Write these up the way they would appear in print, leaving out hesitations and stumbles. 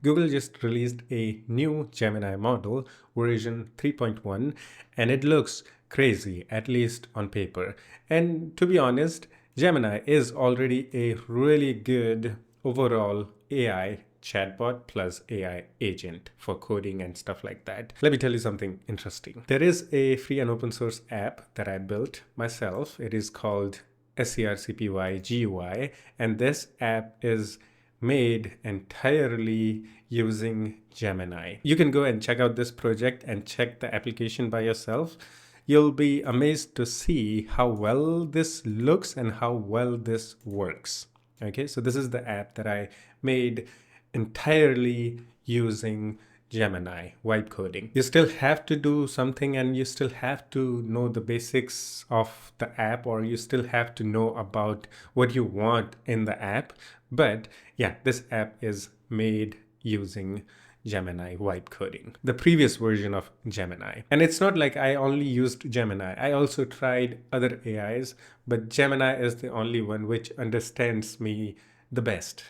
Google just released a new Gemini model, version 3.1, and it looks crazy, at least on paper. And to be honest, Gemini is already a really good overall AI chatbot plus AI agent for coding and stuff like that. Let me tell you something interesting. There is a free and open source app that I built myself. It is called SCRCPY GUI, and this app is made entirely using Gemini. You can go and check out this project and check the application by yourself. You'll be amazed to see how well this looks and how well this works. Okay, so this is the app that I made entirely using Gemini, vibe coding. You still have to do something and you still have to know the basics of the app, or you still have to know about what you want in the app. But yeah, this app is made using Gemini vibe coding, the previous version of Gemini. And it's not like I only used Gemini. I also tried other AIs, but Gemini is the only one which understands me the best.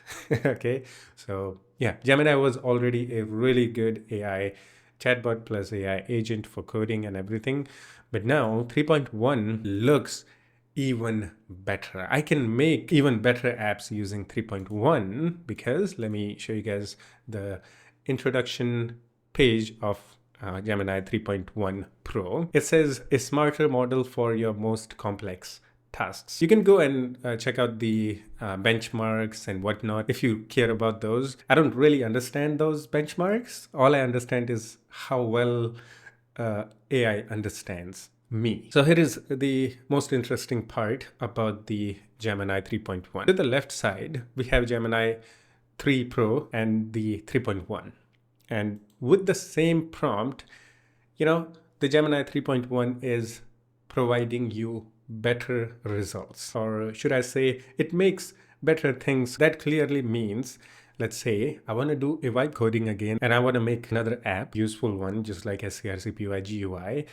Okay, so yeah, Gemini was already a really good AI chatbot plus AI agent for coding and everything, but now 3.1 looks even better. I can make even better apps using 3.1 because let me show you guys the introduction page of Gemini 3.1 Pro. It says a smarter model for your most complex tasks. You can go and check out the benchmarks and whatnot if you care about those. I don't really understand those benchmarks. All I understand is how well AI understands me. So here is the most interesting part about the Gemini 3.1. To the left side, we have Gemini 3 Pro and the 3.1. And with the same prompt, the Gemini 3.1 is providing you better results, or should I say it makes better things. That clearly means, let's say I want to do a vibe coding again and I want to make another app, useful one, just like SCRCPY GUI.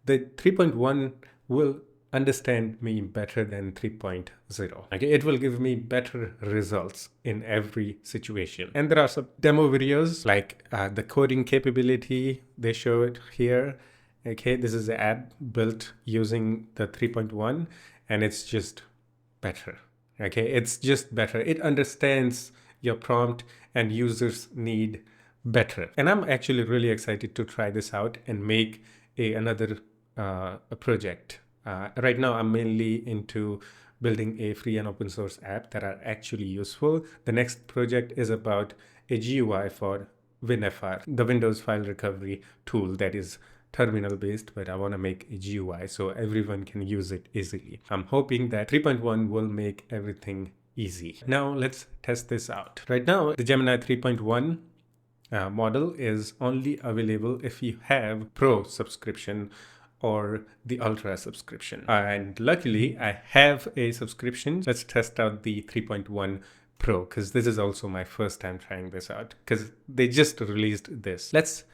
The 3.1 will understand me better than 3.0. Okay, it will give me better results in every situation. And there are some demo videos like the coding capability they show it here. Okay, this is the app built using the 3.1 and it's just better. Okay, it's just better. It understands your prompt and users need better. And I'm actually really excited to try this out and make another project. Right now, I'm mainly into building a free and open source app that are actually useful. The next project is about a GUI for WinFR, the Windows File Recovery tool that is terminal based, but I want to make a GUI so everyone can use it easily. I'm hoping that 3.1 will make everything easy. Now let's test this out. Right now, the Gemini 3.1 model is only available if you have Pro subscription or the Ultra subscription. And luckily, I have a subscription. Let's test out the 3.1 Pro because this is also my first time trying this out because they just released this. Let's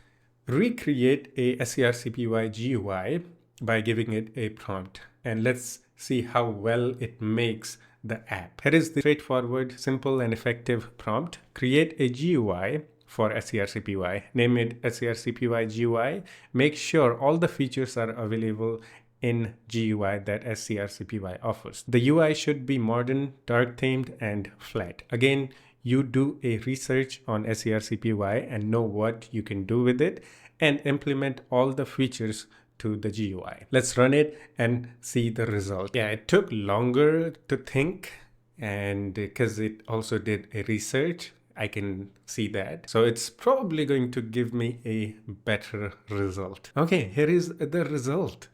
recreate a SCRCPY GUI by giving it a prompt and let's see how well it makes the app. Here is the straightforward, simple and effective prompt. Create a GUI for SCRCPY. Name it SCRCPY GUI. Make sure all the features are available in GUI that SCRCPY offers. The UI should be modern, dark themed, and flat. Again, you do a research on SCRCPY and know what you can do with it and implement all the features to the GUI. Let's run it and see the result. Yeah, it took longer to think and because it also did a research, I can see that. So it's probably going to give me a better result. Okay, here is the result.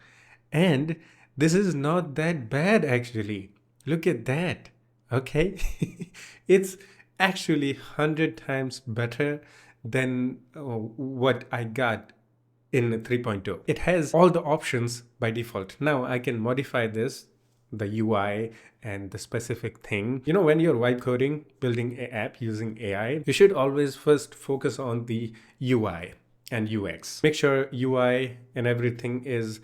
And this is not that bad actually. Look at that. Okay, it's actually 100 times better than what I got in 3.2. It has all the options by default. Now I can modify this, the UI and the specific thing. When you're vibe coding, building an app using AI, you should always first focus on the UI and UX. Make sure UI and everything is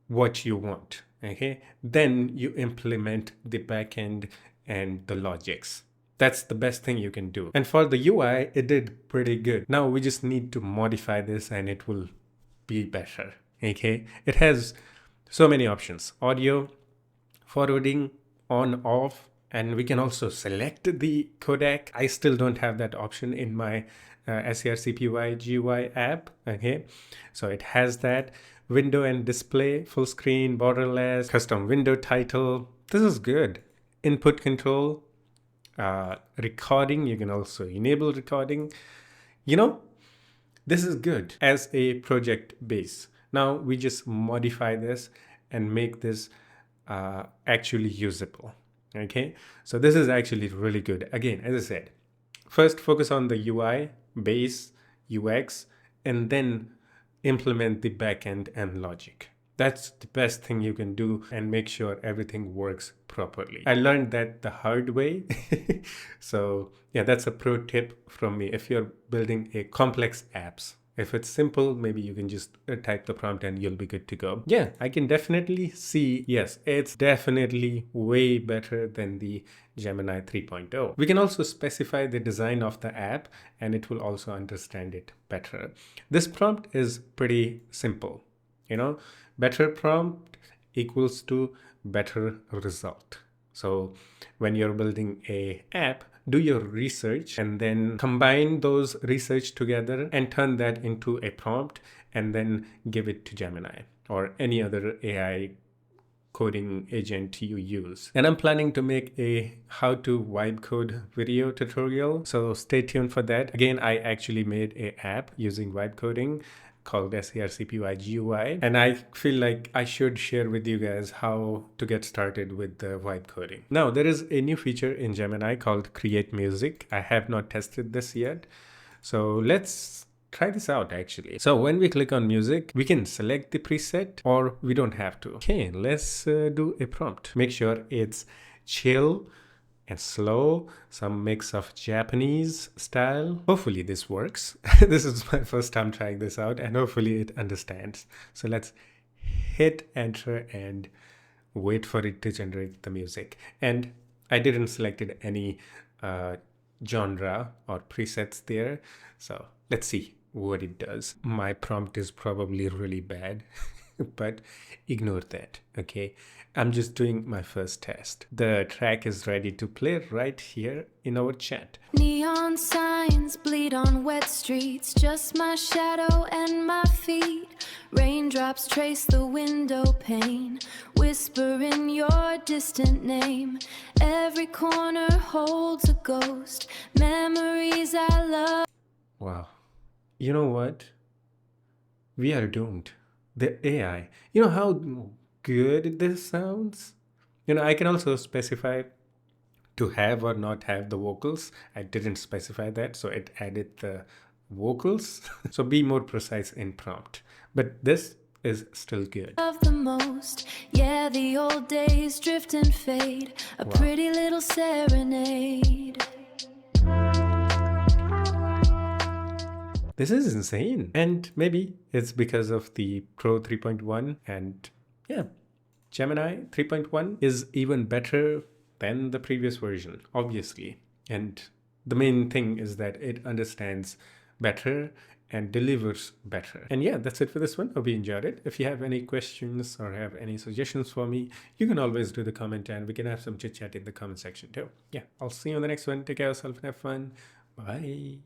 what you want. Okay, then you implement the backend and the logics. That's the best thing you can do. And for the UI, it did pretty good. Now we just need to modify this and it will be better. Okay, it has so many options: audio, forwarding, on, off, and we can also select the codec. I still don't have that option in my SER GUI app. Okay, so it has that. Window and display, full screen, borderless, custom window title. This is good. Input control, recording. You can also enable recording. You know, this is good as a project base. Now we just modify this and make this actually usable. Okay, so this is actually really good. Again, as I said, first focus on the UI, base, UX, and then implement the backend and logic. That's the best thing you can do and make sure everything works properly. I learned that the hard way. So yeah, that's a pro tip from me. If you're building a complex apps, if it's simple, maybe you can just type the prompt and you'll be good to go. Yeah, I can definitely see, yes, it's definitely way better than the Gemini 3.0. We can also specify the design of the app and it will also understand it better. This prompt is pretty simple. You know, better prompt equals to better result. So when you're building a app, do your research and then combine those research together and turn that into a prompt and then give it to Gemini or any other AI coding agent you use. And I'm planning to make a how to vibe code video tutorial, so stay tuned for that. Again, I actually made an app using vibe coding called SER GUI, and I feel like I should share with you guys how to get started with the vibe coding. Now, there is a new feature in Gemini called Create Music. I have not tested this yet, so let's try this out actually. So when we click on music, we can select the preset or we don't have to. Okay, let's do a prompt. Make sure it's chill and slow, some mix of Japanese style. Hopefully this works. This is my first time trying this out and hopefully it understands. So let's hit enter and wait for it to generate the music. And I didn't select any genre or presets there. So let's see what it does. My prompt is probably really bad, but ignore that. Okay, I'm just doing my first test. The track is ready to play right here in our chat. Neon signs bleed on wet streets, just my shadow and my feet. Raindrops trace the window pane, whispering your distant name. Every corner holds a ghost, memories I love. Wow. You know what? We are doomed. The AI. You know how good this sounds? You know, I can also specify to have or not have the vocals. I didn't specify that, so it added the vocals. So be more precise in prompt. But this is still good. Of the most, yeah, the old days drift and fade. A pretty little serenade. This is insane. And maybe it's because of the Pro 3.1 and yeah, Gemini 3.1 is even better than the previous version, obviously. And the main thing is that it understands better and delivers better. And yeah, that's it for this one. Hope you enjoyed it. If you have any questions or have any suggestions for me, you can always do the comment and we can have some chit chat in the comment section too. Yeah, I'll see you on the next one. Take care of yourself and have fun. Bye.